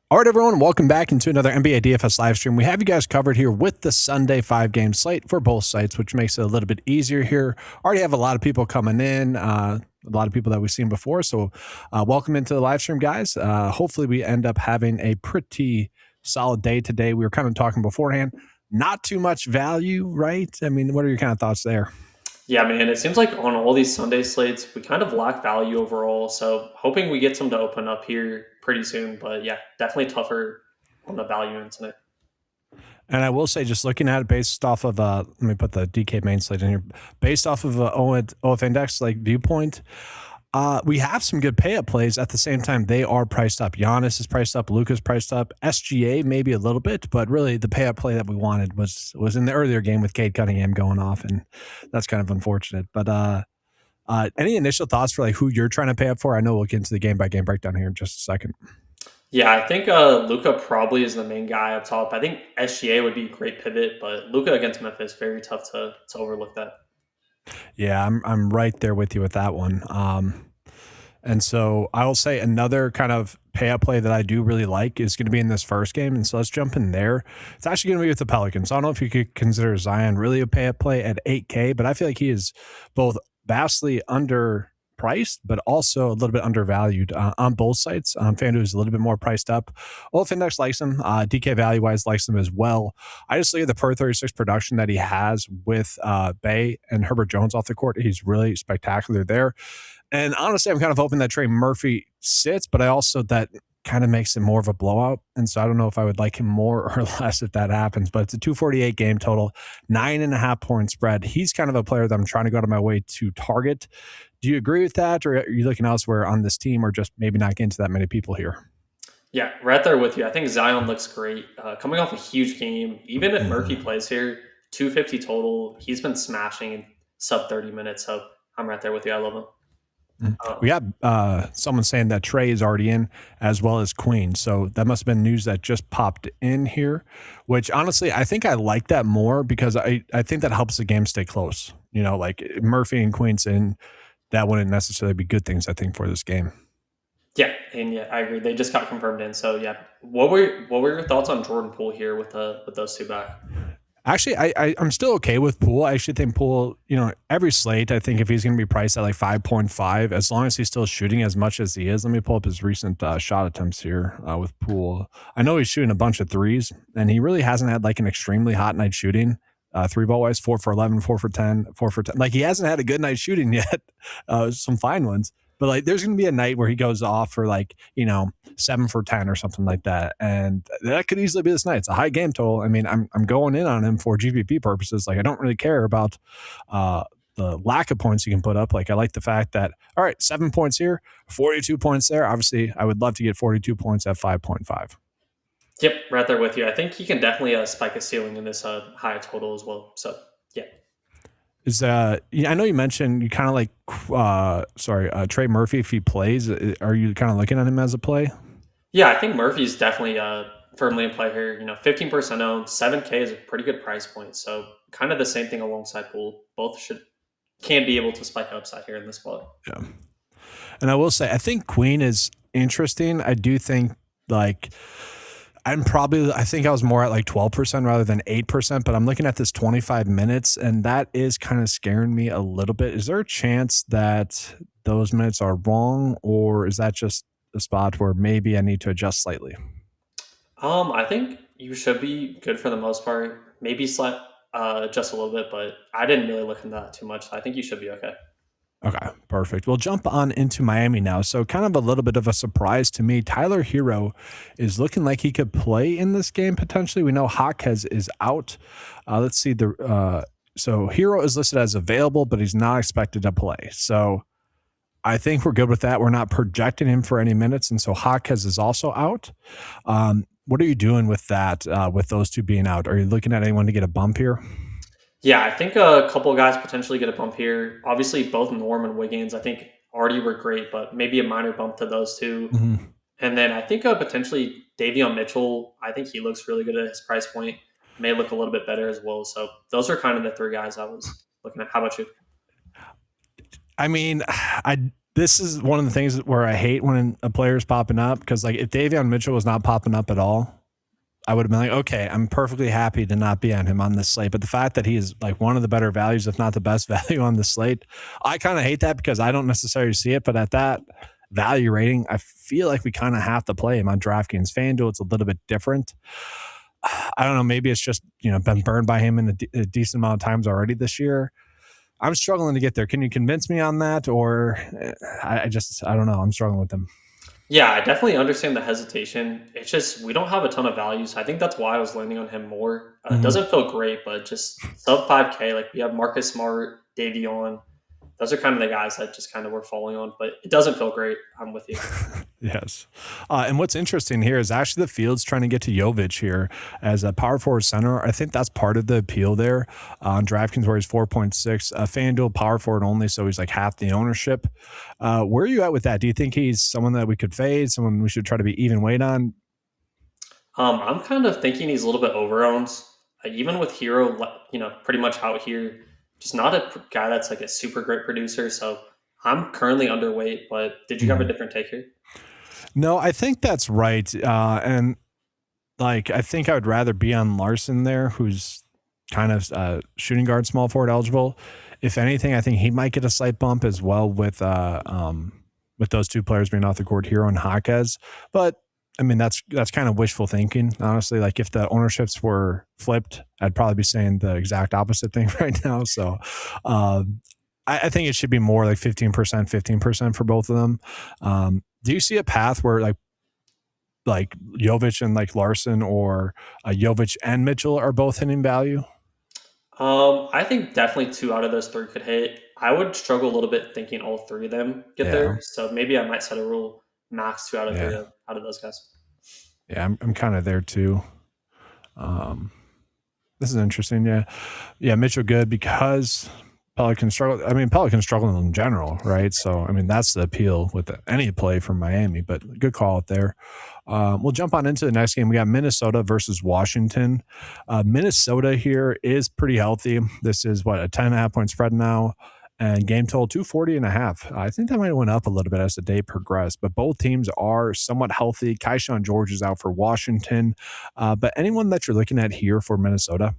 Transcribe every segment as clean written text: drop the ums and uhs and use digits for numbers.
All right, everyone, welcome back into another NBA DFS live stream. We have you guys covered here with the Sunday 5-game slate for both sites, which makes it a little bit easier here. Already have a lot of people coming in, a lot of people that we've seen before. So welcome into the live stream, guys. Hopefully we end up having a pretty solid day today. We were kind of talking beforehand, not too much value, right? I mean, what are your kind of thoughts there? Yeah, man, it seems like on all these Sunday slates, we kind of lack value overall. So hoping we get some to open up here pretty soon. But yeah, definitely tougher on the value end tonight. And I will say, just looking at it based off of, let me put the DK main slate in here, based off of OF index like viewpoint, we have some good pay up plays. At the same time, they are priced up. Giannis is priced up. Luka's priced up. SGA maybe a little bit, but really the pay up play that we wanted was in the earlier game with Cade Cunningham going off, and that's kind of unfortunate. But any initial thoughts for like who you're trying to pay up for? I know we'll get into the game by game breakdown here in just a second. Yeah, I think Luca probably is the main guy up top. I think SGA would be a great pivot, but Luca against Memphis, very tough to overlook that. Yeah, I'm right there with you with that one. And so I will say another kind of pay up play that I do really like is going to be in this first game. And so let's jump in there. It's actually going to be with the Pelicans. I don't know if you could consider Zion really a pay up play at 8K, but I feel like he is both vastly underpriced, but also a little bit undervalued on both sides. FanDuel is a little bit more priced up. Olaf Index likes him. DK value wise likes him as well. I just look at the per 36 production that he has with Bay and Herbert Jones off the court. He's really spectacular there. And honestly, I'm kind of hoping that Trey Murphy sits, but I also that kind of makes it more of a blowout. And so I don't know if I would like him more or less if that happens, but it's a 248 game total, 9.5 point spread. He's kind of a player that I'm trying to go out of my way to target. Do you agree with that? Or are you looking elsewhere on this team or just maybe not getting to that many people here? Yeah, right there with you. I think Zion looks great. Coming off a huge game, even if Murphy plays here, 250 total, he's been smashing in sub 30 minutes. So I'm right there with you. I love him. We got someone saying that Trey is already in as well as Queen. So that must have been news that just popped in here, which honestly, I think I like that more because I think that helps the game stay close. You know, like Murphy and Queen's in, that wouldn't necessarily be good things, I think, for this game. Yeah, and yeah, I agree. They just got confirmed in. So yeah, what were your thoughts on Jordan Poole here with those two back? Actually, I'm still okay with Poole. I actually think Poole, you know, every slate, I think if he's going to be priced at like 5.5, as long as he's still shooting as much as he is. Let me pull up his recent shot attempts here with Poole. I know he's shooting a bunch of threes, and he really hasn't had like an extremely hot night shooting. Three ball wise, 4 for 11, 4 for 10, 4 for 10. Like he hasn't had a good night shooting yet. Some fine ones. But like there's going to be a night where he goes off for like, you know, 7 for 10 or something like that. And that could easily be this night. It's a high game total. I mean, I'm going in on him for GPP purposes. Like I don't really care about the lack of points you can put up. Like I like the fact that, all right, 7 points here, 42 points there. Obviously, I would love to get 42 points at 5.5. Yep, right there with you. I think he can definitely spike a ceiling in this high total as well. So yeah. Is I know you mentioned you kind of like Trey Murphy if he plays. Are you kind of looking at him as a play? Yeah, I think Murphy's definitely firmly in play here. 15% owned, 7K is a pretty good price point. So kind of the same thing alongside Poole. Both can be able to spike upside here in this spot. Yeah. And I will say, I think Queen is interesting. I do think like I think I was more at like 12% rather than 8%, but I'm looking at this 25 minutes and that is kind of scaring me a little bit. Is there a chance that those minutes are wrong or is that just a spot where maybe I need to adjust slightly? I think you should be good for the most part. Maybe slight just a little bit, but I didn't really look into that too much. I think you should be okay. Okay, perfect. We'll jump on into Miami now. So, kind of a little bit of a surprise to me. Tyler Hero is looking like he could play in this game potentially. We know Hawkes is out. Let's see so Hero is listed as available, but he's not expected to play. So, I think we're good with that. We're not projecting him for any minutes, and so Hawkes is also out. What are you doing with that? With those two being out, are you looking at anyone to get a bump here? Yeah, I think a couple of guys potentially get a bump here. Obviously, both Norm and Wiggins, I think, already were great, but maybe a minor bump to those two. Mhm. And then I think potentially Davion Mitchell, I think he looks really good at his price point. May look a little bit better as well. So those are kind of the three guys I was looking at. How about you? I mean, This is one of the things where I hate when a player's popping up, because like if Davion Mitchell was not popping up at all, I would have been like, okay, I'm perfectly happy to not be on him on this slate. But the fact that he is like one of the better values, if not the best value on the slate, I kind of hate that because I don't necessarily see it. But at that value rating, I feel like we kind of have to play him on DraftKings. FanDuel, it's a little bit different. I don't know. Maybe it's just, been burned by him in a decent amount of times already this year. I'm struggling to get there. Can you convince me on that? Or I don't know. I'm struggling with them. Yeah, I definitely understand the hesitation. It's just we don't have a ton of values. I think that's why I was landing on him more. It doesn't feel great, but just sub 5K. Like we have Marcus Smart, Davion. Those are kind of the guys that just kind of were falling on, but it doesn't feel great. I'm with you. Yes. And what's interesting here is actually the field's trying to get to Jovic here as a power forward center. I think that's part of the appeal there on DraftKings, where he's 4.6. FanDuel power forward only, so he's like half the ownership. Where are you at with that? Do you think he's someone that we could fade, someone we should try to be even weight on? I'm kind of thinking he's a little bit overowned. Even with Hero, pretty much out here, just not a guy that's like a super great producer. So I'm currently underweight, but did you have a different take here? No, I think that's right. And like, I think I would rather be on Larson there, who's kind of shooting guard, small forward eligible. If anything, I think he might get a slight bump as well with those two players being off the court, Hero and Jaquez. But I mean, that's kind of wishful thinking, honestly. Like if the ownerships were flipped, I'd probably be saying the exact opposite thing right now. So I think it should be more like 15% for both of them. Do you see a path where like Jovic and like Larson, or Jovic and Mitchell are both hitting value? I think definitely 2 out of those 3 could hit. I would struggle a little bit thinking all 3 of them get there. So maybe I might set a rule max 2 out of 3 out of those guys. Yeah, I'm kind of there too. This is interesting. Yeah, Mitchell good because Pelicans struggle. I mean, Pelicans struggle in general, right? So, I mean, that's the appeal with any play from Miami, but good call out there. We'll jump on into the next game. We got Minnesota versus Washington. Minnesota here is pretty healthy. This is a 10.5 point spread now, and game total 240.5. I think that might have went up a little bit as the day progressed, but both teams are somewhat healthy. Keyshawn George is out for Washington, but anyone that you're looking at here for Minnesota?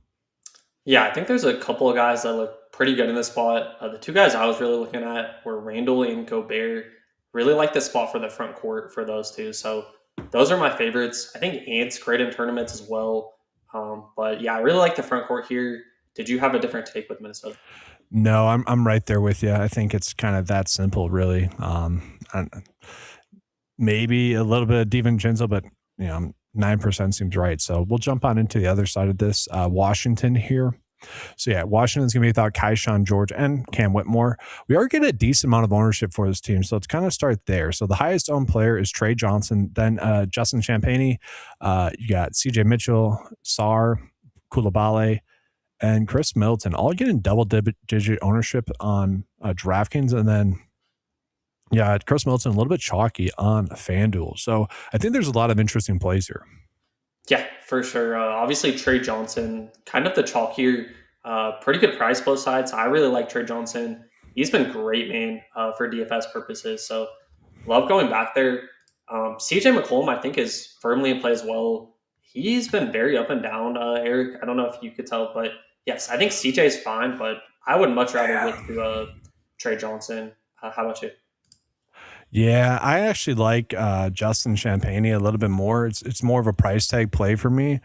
Yeah, I think there's a couple of guys that look pretty good in this spot. The 2 guys I was really looking at were Randall and Gobert. Really like the spot for the front court for those 2. So those are my favorites. I think Ant's great in tournaments as well. But yeah, I really like the front court here. Did you have a different take with Minnesota? No, I'm right there with you. I think it's kind of that simple, really. Maybe a little bit of DiVincenzo, but 9% seems right. So we'll jump on into the other side of this. Washington here. So yeah, Washington's going to be without Keyshawn George and Cam Whitmore. We are getting a decent amount of ownership for this team, so let's kind of start there. So the highest owned player is Trey Johnson, then Justin Champagnie. You got CJ Mitchell, Sar, Koulibaly, and Chris Middleton, all getting double-digit ownership on DraftKings, and then Chris Middleton a little bit chalky on FanDuel. So I think there's a lot of interesting plays here. Yeah, for sure. Obviously, Trey Johnson, kind of the chalk here. Pretty good price both sides. I really like Trey Johnson. He's been great, man, for DFS purposes. So love going back there. CJ McCollum, I think, is firmly in play as well. He's been very up and down, Eric. I don't know if you could tell, but yes, I think CJ is fine, but I would much rather look to Trey Johnson. How about you? Yeah, I actually like Justin Champagnie a little bit more. It's more of a price tag play for me.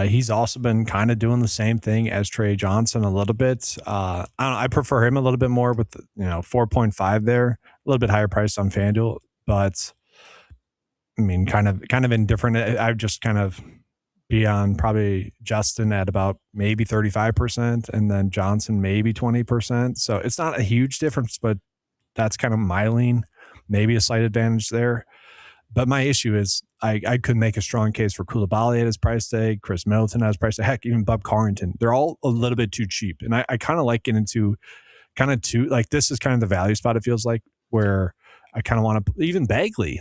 He's also been kind of doing the same thing as Trey Johnson a little bit. I prefer him a little bit more with 4.5 there, a little bit higher price on FanDuel, but I mean, kind of indifferent. I've just kind of be on probably Justin at about maybe 35%, and then Johnson maybe 20%. So it's not a huge difference, but that's kind of my lean. Maybe a slight advantage there. But my issue is I could make a strong case for Koulibaly at his price tag, Chris Middleton at his price tag, heck, even Bub Carrington. They're all a little bit too cheap. And I kind of like getting into kind of two, like this is kind of the value spot, it feels like, where I kind of want to, even Bagley,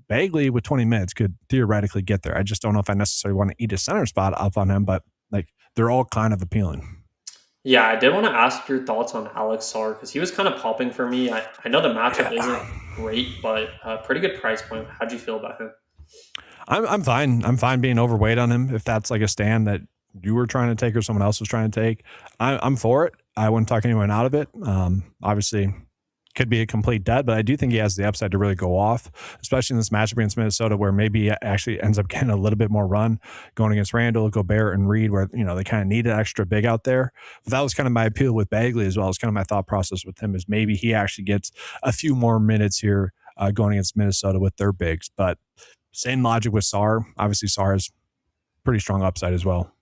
Bagley with 20 minutes could theoretically get there. I just don't know if I necessarily want to eat a center spot up on him, but like they're all kind of appealing. Yeah, I did want to ask your thoughts on Alex Sarr because he was kind of popping for me. I know the matchup Yeah. isn't great, but pretty good price point. How'd you feel about him? I'm fine. I'm fine being overweight on him if that's like a stand that you were trying to take or someone else was trying to take. I'm for it. I wouldn't talk anyone out of it. Obviously, could be a complete dud, but I do think he has the upside to really go off, especially in this matchup against Minnesota, where maybe he actually ends up getting a little bit more run going against Randall, Gobert, and Reed, where they kind of need an extra big out there. But that was kind of my appeal with Bagley as well. It's kind of my thought process with him is maybe he actually gets a few more minutes here going against Minnesota with their bigs. But same logic with Sarr. Obviously, Sarr has pretty strong upside as well.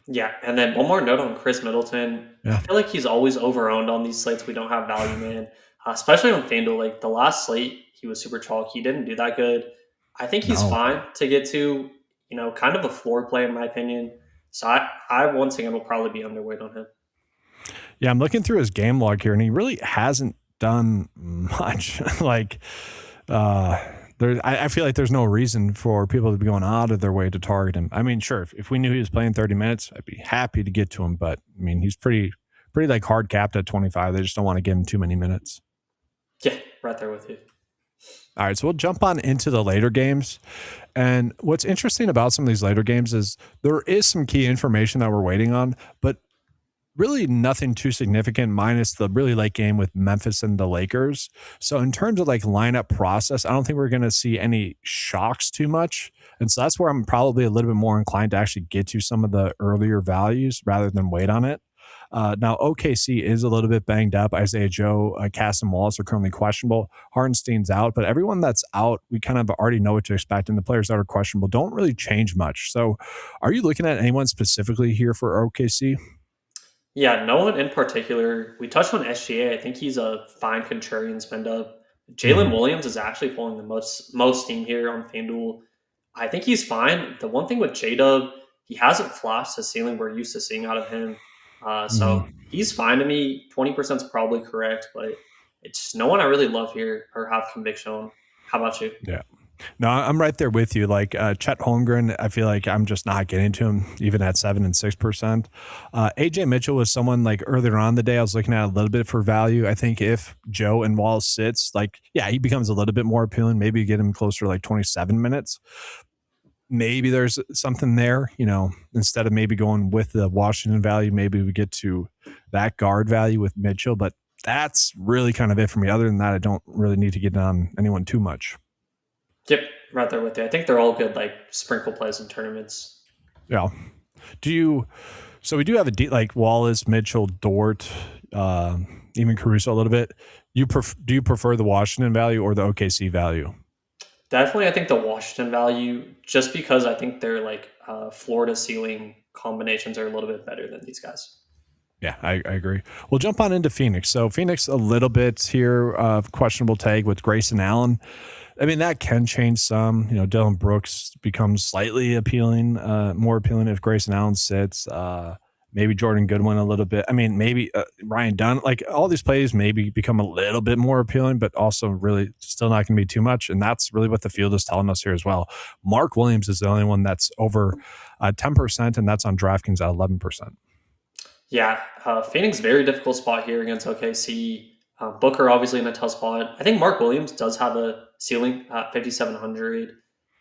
Yeah, and then one more note on Chris Middleton. I Yeah. feel like he's always over-owned on these slates we don't have value in, especially on FanDuel. Like the last slate, he was super chalk. He didn't do that good. I think he's No. fine to get to, kind of a floor play in my opinion. So I once again will probably be underweight on him. Yeah, I'm looking through his game log here, and he really hasn't done much. like, I feel like there's no reason for people to be going out of their way to target him. I mean, sure, if we knew he was playing 30 minutes, I'd be happy to get to him. But I mean, he's pretty like hard capped at 25. They just don't want to give him too many minutes. Yeah, right there with you. All right, so we'll jump on into the later games. And what's interesting about some of these later games is there is some key information that we're waiting on, but really nothing too significant minus the really late game with Memphis and the Lakers. So in terms of like lineup process, I don't think we're going to see any shocks too much. And so that's where I'm probably a little bit more inclined to actually get to some of the earlier values rather than wait on it. Now, OKC is a little bit banged up. Isaiah Joe, Cass and Wallace are currently questionable. Hartenstein's out, but everyone that's out, we kind of already know what to expect. And the players that are questionable don't really change much. So are you looking at anyone specifically here for OKC? Yeah, no one in particular. We touched on SGA. I think he's a fine contrarian spend up. Jalen Mhm. Williams is actually pulling the most steam here on FanDuel. I think he's fine. The one thing with J Dub, he hasn't flashed the ceiling we're used to seeing out of him. So Mhm. he's fine to me. 20% is probably correct, but it's no one I really love here or have conviction on. How about you? Yeah. No, I'm right there with you. Like Chet Holmgren, I feel like I'm just not getting to him even at 7 and 6%. AJ Mitchell was someone like earlier on in the day I was looking at a little bit for value. I think if Joe and Wallace sits, like yeah, he becomes a little bit more appealing. Maybe you get him closer to like 27 minutes. Maybe there's something there, instead of maybe going with the Washington value, maybe we get to that guard value with Mitchell. But that's really kind of it for me. Other than that, I don't really need to get on anyone too much. Yep, right there with you. I think they're all good, like sprinkle plays in tournaments. Yeah. Do you? So we do have like Wallace, Mitchell, Dort, even Caruso a little bit. Do you prefer the Washington value or the OKC value? Definitely, I think the Washington value, just because I think their like floor to ceiling combinations are a little bit better than these guys. Yeah, I agree. We'll jump on into Phoenix. So Phoenix a little bit here of questionable tag with Grayson Allen. I mean, that can change some. Dylan Brooks becomes slightly appealing, more appealing if Grayson Allen sits. Maybe Jordan Goodwin a little bit. I mean, maybe Ryan Dunn. Like all these plays maybe become a little bit more appealing, but also really still not going to be too much. And that's really what the field is telling us here as well. Mark Williams is the only one that's over 10%, and that's on DraftKings at 11%. Yeah, Phoenix very difficult spot here against OKC. Booker obviously in a tough spot. I think Mark Williams does have a ceiling at 5,700.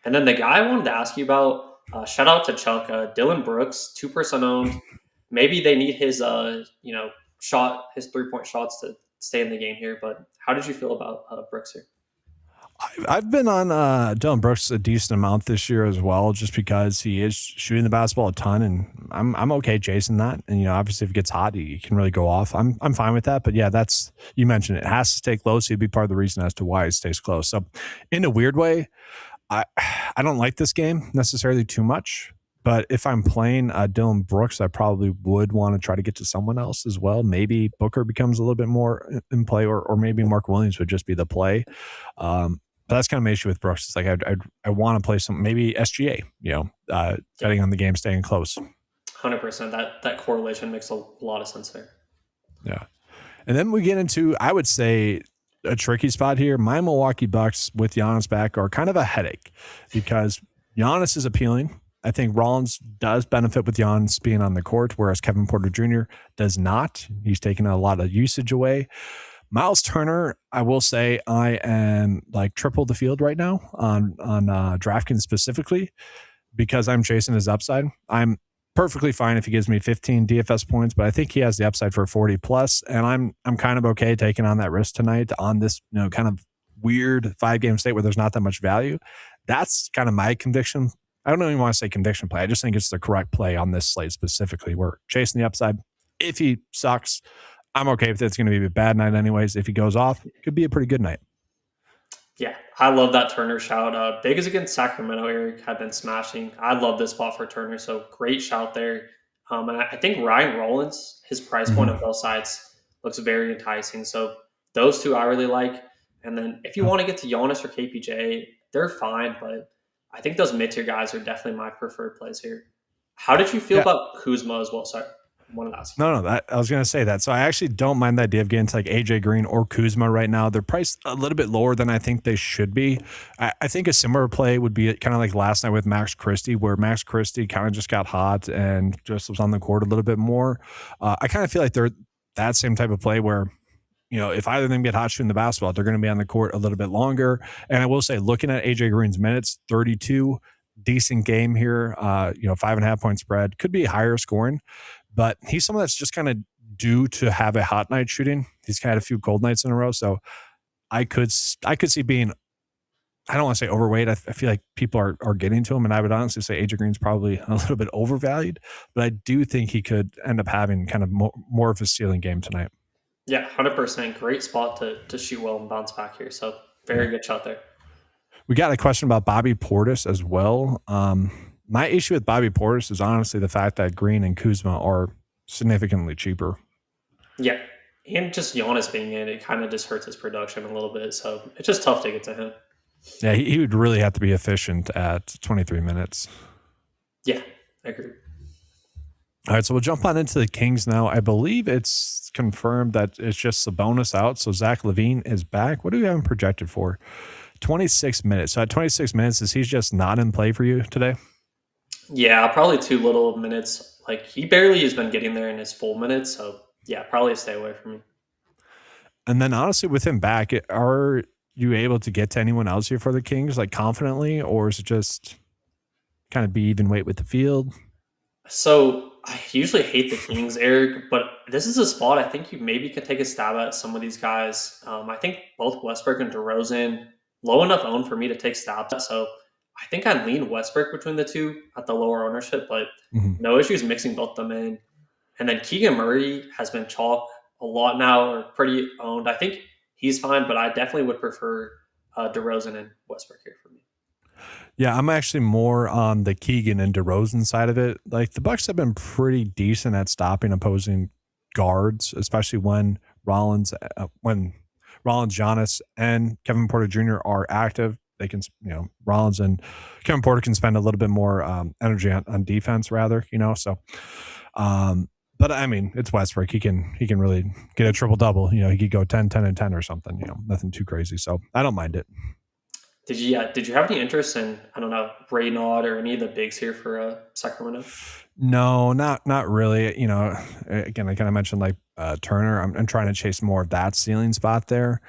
And then the guy I wanted to ask you about, shout out to Chuck, Dylan Brooks, 2% owned. Maybe they need his his 3-point shots to stay in the game here. But how did you feel about Brooks here? I've been on Dylan Brooks a decent amount this year as well, just because he is shooting the basketball a ton, and I'm okay chasing that. And obviously, if it gets hot, he can really go off. I'm fine with that. But yeah, that's you mentioned it has to stay close. He'd be part of the reason as to why it stays close. So, in a weird way, I I don't like this game necessarily too much. But if I'm playing Dylan Brooks, I probably would want to try to get to someone else as well. Maybe Booker becomes a little bit more in play, or maybe Mark Williams would just be the play. But that's kind of my issue with Brooks. It's like I want to play some maybe SGA, betting on the game staying close. 100%. That correlation makes a lot of sense there. Yeah. And then we get into, I would say, a tricky spot here. My Milwaukee Bucks with Giannis back are kind of a headache because Giannis is appealing. I think Rollins does benefit with Giannis being on the court, whereas Kevin Porter Jr. does not. He's taking a lot of usage away. Miles Turner, I will say I am like triple the field right now on DraftKings specifically because I'm chasing his upside. I'm perfectly fine if he gives me 15 DFS points, but I think he has the upside for 40 plus, and I'm kind of okay taking on that risk tonight on this kind of weird 5-game slate where there's not that much value. That's kind of my conviction. I don't even want to say conviction play. I just think it's the correct play on this slate specifically. We're chasing the upside. If he sucks, I'm okay with it. It's going to be a bad night anyways. If he goes off, it could be a pretty good night. Yeah, I love that Turner shout. Big is against Sacramento. Eric had been smashing. I love this spot for Turner, so great shout there. And I think Ryan Rollins, his price point on both sides looks very enticing. So those two I really like. And then if you want to get to Giannis or KPJ, they're fine, but I think those mid-tier guys are definitely my preferred plays here. How did you feel about Kuzma as well? Sorry, I wanted to ask you. No, I was going to say that. So I actually don't mind the idea of getting to like AJ Green or Kuzma right now. They're priced a little bit lower than I think they should be. I think a similar play would be kind of like last night with Max Christie, where Max Christie kind of just got hot and just was on the court a little bit more. I kind of feel like they're that same type of play where, if either of them get hot shooting the basketball, they're going to be on the court a little bit longer. And I will say, looking at AJ Green's minutes, 32, decent game here, 5.5 point spread, could be higher scoring, but he's someone that's just kind of due to have a hot night shooting. He's kind of a few cold nights in a row. So I could see being, I don't want to say overweight. I feel like people are getting to him, and I would honestly say AJ Green's probably a little bit overvalued, but I do think he could end up having kind of more of a ceiling game tonight. Yeah, 100%. Great spot to shoot well and bounce back here. So very good shot there. We got a question about Bobby Portis as well. My issue with Bobby Portis is honestly the fact that Green and Kuzma are significantly cheaper. Yeah, and just Giannis being in, it kind of just hurts his production a little bit. So it's just tough to get to him. Yeah, he would really have to be efficient at 23 minutes. Yeah, I agree. All right, so we'll jump on into the Kings now. I believe it's confirmed that it's just Sabonis out, so Zach LaVine is back. What do we have him projected for? 26 minutes. So at 26 minutes, is he just not in play for you today? Yeah, probably too little minutes. Like, he barely has been getting there in his full minutes, so yeah, probably stay away from me. And then honestly, with him back, are you able to get to anyone else here for the Kings, like confidently, or is it just kind of be even weight with the field? So I usually hate the Kings, Eric, but this is a spot I think you maybe could take a stab at some of these guys. I think both Westbrook and DeRozan low enough owned for me to take stabs at. So I think I'd lean Westbrook between the two at the lower ownership, but no issues mixing both them in. And then Keegan Murray has been chalk a lot now, or pretty owned. I think he's fine, but I definitely would prefer DeRozan and Westbrook here for me. Yeah, I'm actually more on the Keegan and DeRozan side of it. Like the Bucks have been pretty decent at stopping opposing guards, especially when Rollins, Giannis, and Kevin Porter Jr. are active. They can, Rollins and Kevin Porter can spend a little bit more energy on defense, rather. So, but I mean, it's Westbrook. He can really get a triple double. He could go 10, 10, and 10 or something. Nothing too crazy. So I don't mind it. Did you have any interest in, I don't know, Raynaud or any of the bigs here for Sacramento? No, not really. Again, I kind of mentioned like Turner. I'm trying to chase more of that ceiling spot there.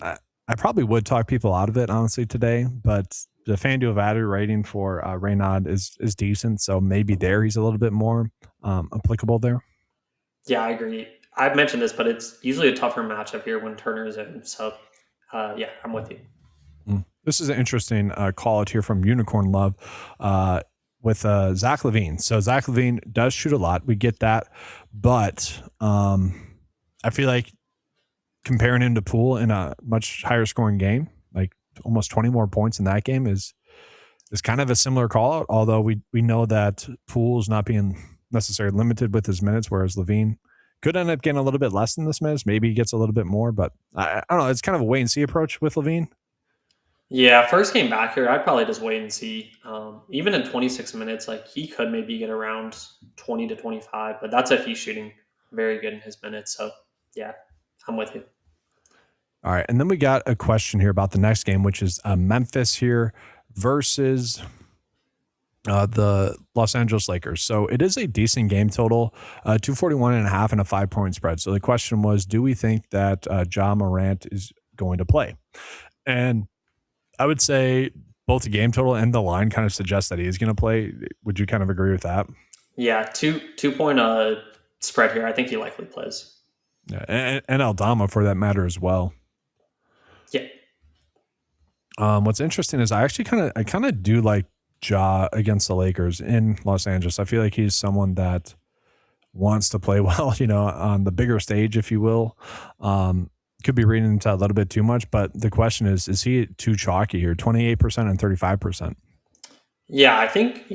I probably would talk people out of it, honestly, today, but the FanDuel value rating for Raynaud is decent, so maybe there he's a little bit more applicable there. Yeah, I agree. I've mentioned this, but it's usually a tougher matchup here when Turner is in. So, yeah, I'm with you. This is an interesting call out here from Unicorn Love with Zach LaVine. So Zach LaVine does shoot a lot. We get that. But I feel like comparing him to Poole in a much higher scoring game, like almost 20 more points in that game is kind of a similar call out. Although we know that Poole's not being necessarily limited with his minutes, whereas LaVine could end up getting a little bit less than this minutes. Maybe he gets a little bit more, but I don't know. It's kind of a wait and see approach with LaVine. Yeah, first game back here, I'd probably just wait and see. Even in 26 minutes, like he could maybe get around 20 to 25, but that's if he's shooting very good in his minutes. So, yeah, I'm with you. All right, and then we got a question here about the next game, which is Memphis here versus The Los Angeles Lakers. So it is a decent game total, 241 and a half and a 5 point spread. So the question was, do we think that Ja Morant is going to play? And I would say both the game total and the line kind of suggest that he is going to play. Would you kind of agree with that? Yeah, 2 point spread here. I think he likely plays. Yeah, and Aldama for that matter as well. Yeah. What's interesting is I kind of do like Ja against the Lakers in Los Angeles. I feel like he's someone that wants to play well, on the bigger stage, if you will. Could be reading into a little bit too much, but the question is he too chalky here? 28% and 35%. Yeah, I think,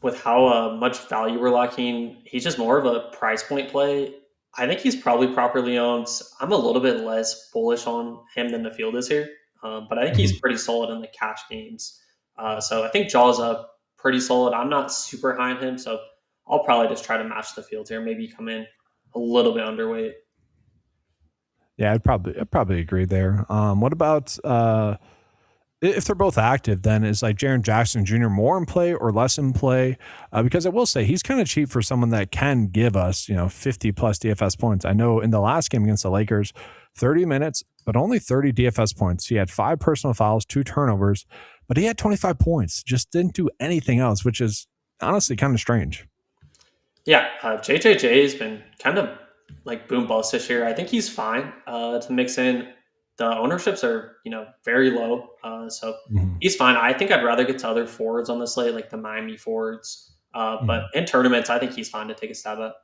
with how much value we're lacking, he's just more of a price point play. I think he's probably properly owned. I'm a little bit less bullish on him than the field is here, but I think Mhm. he's pretty solid in the cash games. So I think Jaw's up pretty solid. I'm not super high on him, so I'll probably just try to match the field here. Maybe come in a little bit underweight. Yeah, I'd probably agree there. What about if they're both active, then is like Jaren Jackson Jr. more in play or less in play? Because I will say he's kind of cheap for someone that can give us, 50 plus DFS points. I know in the last game against the Lakers, 30 minutes, but only 30 DFS points. He had 5 personal fouls, 2 turnovers, but he had 25 points. Just didn't do anything else, which is honestly kind of strange. Yeah, JJJ has been kind of like boom bust this year. I think he's fine to mix in. The ownerships are very low, so Mhm. he's fine. I think I'd rather get to other forwards on the slate, like the Miami forwards. But Mhm. in tournaments, I think he's fine to take a stab at.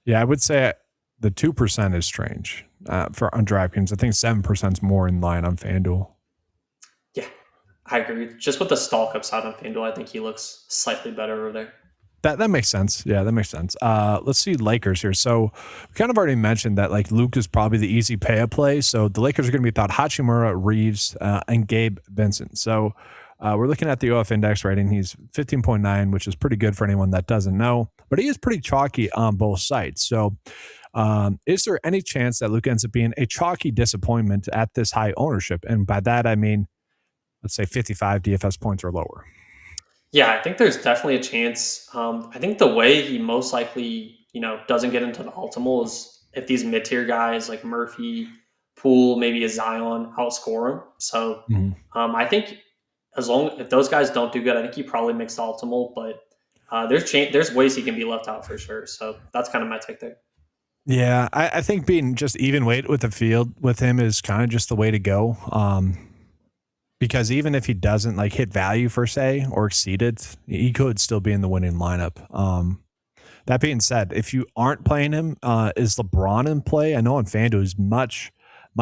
Yeah, I would say the 2% is strange for on DraftKings. I think 7% is more in line on FanDuel. Yeah, I agree. Just with the stalk upside on FanDuel, I think he looks slightly better over there. That makes sense. Yeah, that makes sense. Let's see Lakers here. So we kind of already mentioned that like Luke is probably the easy pay up play. So the Lakers are going to be without Hachimura, Reeves, and Gabe Vincent. So we're looking at the OF index rating. He's 15.9, which is pretty good for anyone that doesn't know. But he is pretty chalky on both sides. So is there any chance that Luke ends up being a chalky disappointment at this high ownership? And by that I mean, let's say 55 DFS points or lower. Yeah, I think there's definitely a chance. I think the way he most likely, doesn't get into the ultimal is if these mid tier guys like Murphy, Poole, maybe a Zion outscore him. So Mhm. I think if those guys don't do good, I think he probably makes the ultimal. But there's ways he can be left out for sure. So that's kind of my take there. Yeah, I think being just even weight with the field with him is kind of just the way to go. Because even if he doesn't like hit value per se or exceed it, he could still be in the winning lineup. That being said, if you aren't playing him, is LeBron in play? I know on FanDuel is much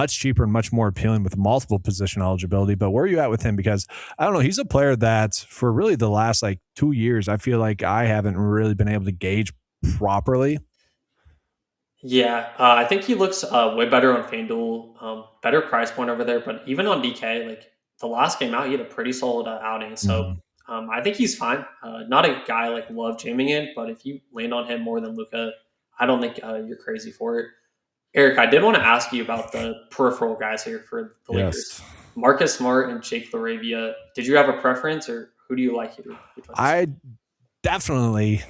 cheaper and much more appealing with multiple position eligibility. But where are you at with him? Because I don't know, he's a player that for really the last like 2 years, I feel like I haven't really been able to gauge properly. Yeah, I think he looks way better on FanDuel, better price point over there. But even on DK, like the last game out, he had a pretty solid outing. So Mhm. I think he's fine. Not a guy like love jamming in, but if you land on him more than Luca, I don't think you're crazy for it. Eric, I did want to ask you about the peripheral guys here for the Yes. Lakers. Marcus Smart and Jake LaRavia. Did you have a preference, or who do you like here between those I definitely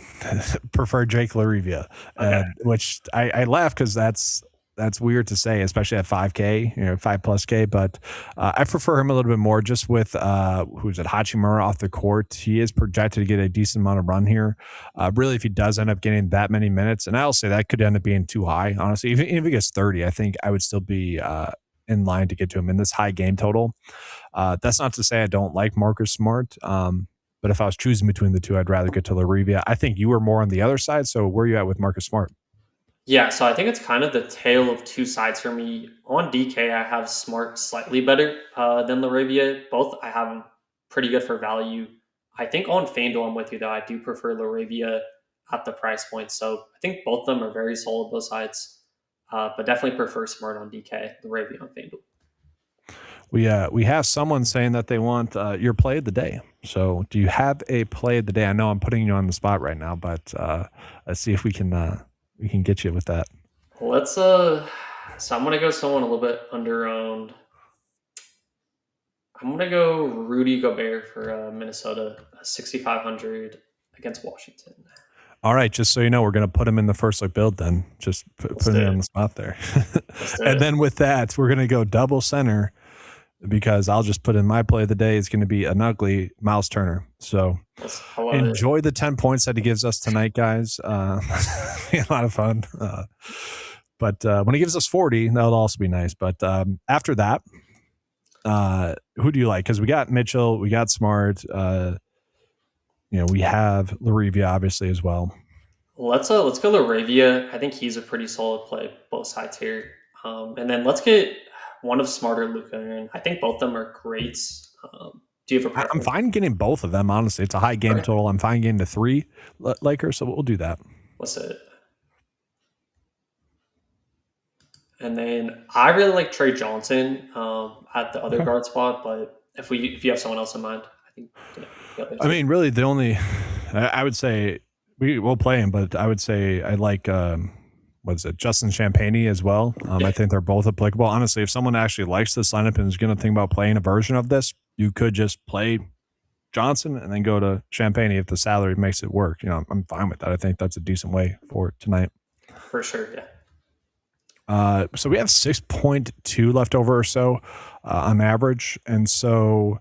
prefer Jake LaRivia, two? Okay. which I laugh because that's weird to say, especially at 5K, 5 plus K. But I prefer him a little bit more just with who's it, Hachimura off the court. He is projected to get a decent amount of run here. Really, if he does end up getting that many minutes, and I'll say that could end up being too high, honestly. Even if he gets 30, I think I would still be in line to get to him in this high game total. That's not to say I don't like Marcus Smart. But if I was choosing between the two, I'd rather get to Larivia. I think you were more on the other side. So where are you at with Marcus Smart? Yeah, so I think it's kind of the tale of two sides for me. On DK, I have Smart slightly better than Laravia. Both I have 'em pretty good for value. I think on FanDuel, I'm with you though. I do prefer Laravia at the price point. So I think both of them are very solid, both sides. But definitely prefer Smart on DK, Laravia on FanDuel. We have someone saying that they want your play of the day. So do you have a play of the day? I know I'm putting you on the spot right now, but let's see if we can get you with that. So I'm gonna go someone a little bit under owned. I'm gonna go Rudy Gobert for Minnesota, 6,500 against Washington. All right, just so you know, we're going to put him in the first look build then. Just Let's putting do it on it. the spot there. Let's do And it. then with that, we're going to go double center because I'll just put in my play of the day. It's going to be an ugly Miles Turner. So I love it. enjoy the 10 points that he gives us tonight, guys. Be a lot of fun. But when he gives us 40, that'll also be nice. But after that, who do you like? Because we got Mitchell, we got Smart. We have Larivia obviously as well. Let's go Laravia. I think he's a pretty solid play, both sides here. And then let's get one of Smarter Luca in. I think both of them are great. Do you have a I'm preference? fine getting both of them, honestly. It's a high game Okay. total. I'm fine getting to 3 Lakers, so we'll do that. What's it? And then I really like Trey Johnson at the other Okay. guard spot, but if you have someone else in mind, I think the other I two. mean, really, the only I would say we'll play him, but I would say I like what is it, Justin Champagnie as well. I think they're both applicable. Honestly, if someone actually likes this lineup and is going to think about playing a version of this, you could just play Johnson and then go to Champagnie if the salary makes it work. I'm fine with that. I think that's a decent way for tonight. For sure, yeah. So we have 6.2 left over or so on average. And so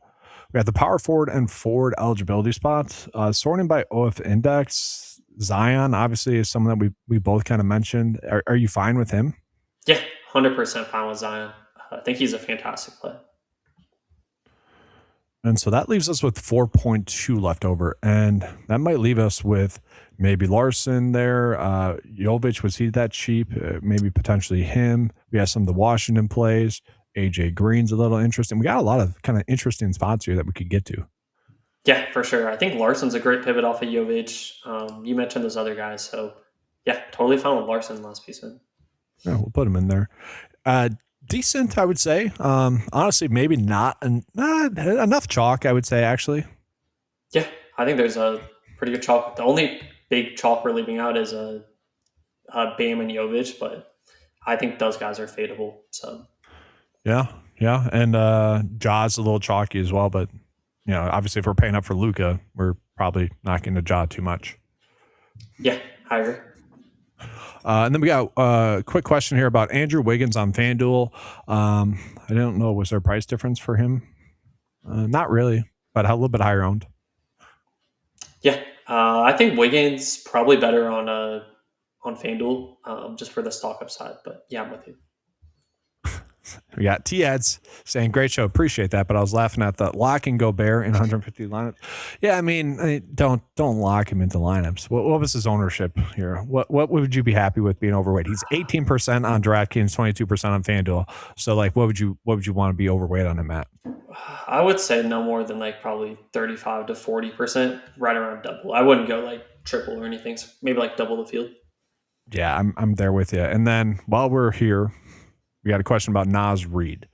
we have the power forward and forward eligibility spots. Sorting by OF index, Zion obviously is someone that we both kind of mentioned. Are you fine with him? Yeah, 100% fine with Zion. I think he's a fantastic play. And so that leaves us with 4.2 left over. And that might leave us with maybe Larson there. Jovic, was he that cheap? Maybe potentially him. We have some of the Washington plays. AJ Green's a little interesting. We got a lot of kind of interesting spots here that we could get to. Yeah, for sure. I think Larson's a great pivot off of Jovic. You mentioned those other guys, so yeah, totally fine with Larson last piece in. Yeah, we'll put him in there. Decent, I would say. Honestly, maybe not enough chalk, I would say, actually. Yeah, I think there's a pretty good chalk. The only big chalk we're leaving out is Bam and Jovic, but I think those guys are fadeable. So yeah, and Ja's a little chalky as well, but obviously, if we're paying up for Luka, we're probably not going to Ja too much. Yeah, I agree. And then we got a quick question here about Andrew Wiggins on FanDuel. I don't know, was there a price difference for him? Not really, but a little bit higher owned. Yeah, I think Wiggins probably better on FanDuel just for the stock upside. But yeah, I'm with you. We got T-Ads saying, great show, appreciate that, but I was laughing at the lock and Gobert in 150 lineups. Yeah, I mean, don't lock him into lineups. What was his ownership here? What would you be happy with being overweight? He's 18% on DraftKings, 22% on FanDuel. So like, what would you want to be overweight on him at? I would say no more than like probably 35 to 40%, right around double. I wouldn't go like triple or anything. So maybe like double the field. Yeah, I'm there with you. And then while we're here, we got a question about Naz Reid.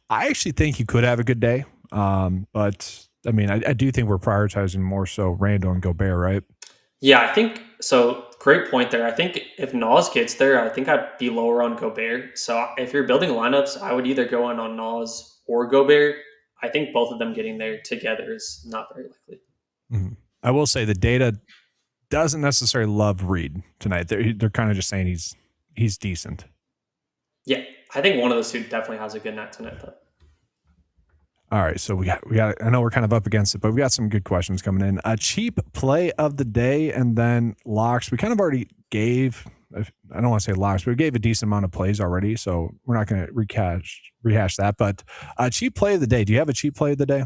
I actually think he could have a good day. But I mean, I do think we're prioritizing more so Randall and Gobert, right? Yeah, I think so. Great point there. I think if Nas gets there, I think I'd be lower on Gobert. So if you're building lineups, I would either go in on Nas or Gobert. I think both of them getting there together is not very likely. Mm-hmm. I will say the data doesn't necessarily love Reid tonight. They're kind of just saying he's decent. Yeah, I think one of those two definitely has a good night tonight, though. All right, so we got. I know we're kind of up against it, but we got some good questions coming in. A cheap play of the day, and then locks. We kind of already gave. I don't want to say locks, but we gave a decent amount of plays already, so we're not going to rehash that. But a cheap play of the day. Do you have a cheap play of the day?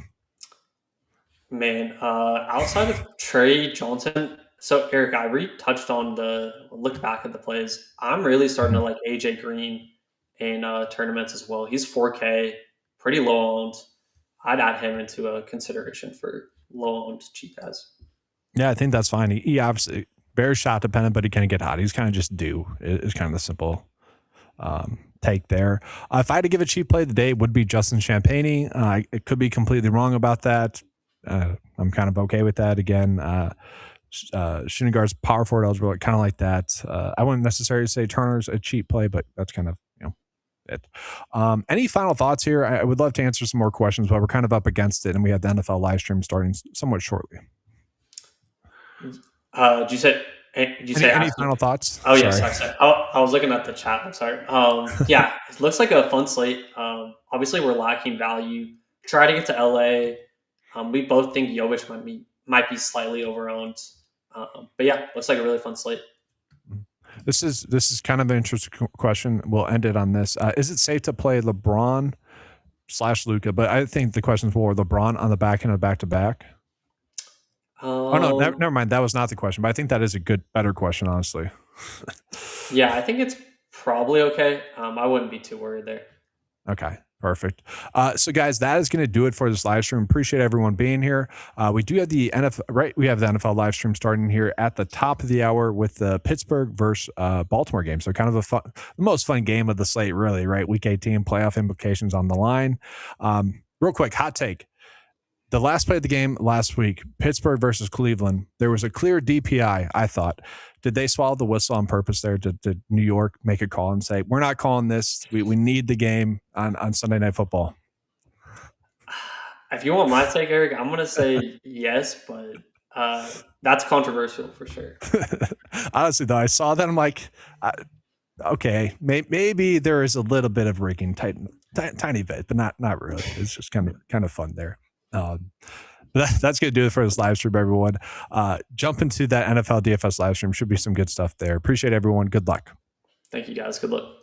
Man, outside of Trey Johnson, so Eric, I touched on looked back at the plays. I'm really starting to like AJ Green in tournaments as well. He's 4K, pretty low owned. I'd add him into a consideration for low owned cheap guys. Yeah, I think that's fine. He obviously very shot dependent, but he can get hot. He's kind of just due. It's kind of the simple take there. If I had to give a cheap play of the day, it would be Justin Champagnie. It could be completely wrong about that. I'm kind of okay with that. Again, shooting guards, power forward eligible, kind of like that. I wouldn't necessarily say Turner's a cheap play, but that's kind of it. Any final thoughts here? I would love to answer some more questions, but we're kind of up against it, and we have the NFL live stream starting somewhat shortly. Did you say any final thoughts? Oh, yeah, sorry. I was looking at the chat. I'm sorry. Yeah, it looks like a fun slate. Obviously, we're lacking value. Try to get to LA. We both think Jovic might be slightly overowned. But yeah, looks like a really fun slate. This is kind of an interesting question. We'll end it on this. Is it safe to play LeBron/Luka? But I think the question is more LeBron on the back end of back-to-back. Oh no, never mind. That was not the question, but I think that is a better question, honestly. Yeah, I think it's probably okay. I wouldn't be too worried there. Okay, perfect. So guys, that is going to do it for this live stream. Appreciate everyone being here. We do have the NFL, right? We have the NFL live stream starting here at the top of the hour with the Pittsburgh versus Baltimore game. So kind of the most fun game of the slate, really, right? Week 18 playoff implications on the line. Real quick, hot take. The last play of the game last week, Pittsburgh versus Cleveland, there was a clear DPI, I thought. Did they swallow the whistle on purpose there? Did New York make a call and say, we're not calling this. We need the game on Sunday Night Football? If you want my take, Eric, I'm going to say yes, but that's controversial for sure. Honestly, though, I saw that. I'm like, okay, maybe there is a little bit of rigging, tiny bit, but not really. It's just kind of fun there. That's going to do it for this live stream, everyone. Jump into that NFL DFS live stream. Should be some good stuff there. Appreciate everyone. Good luck. Thank you, guys. Good luck.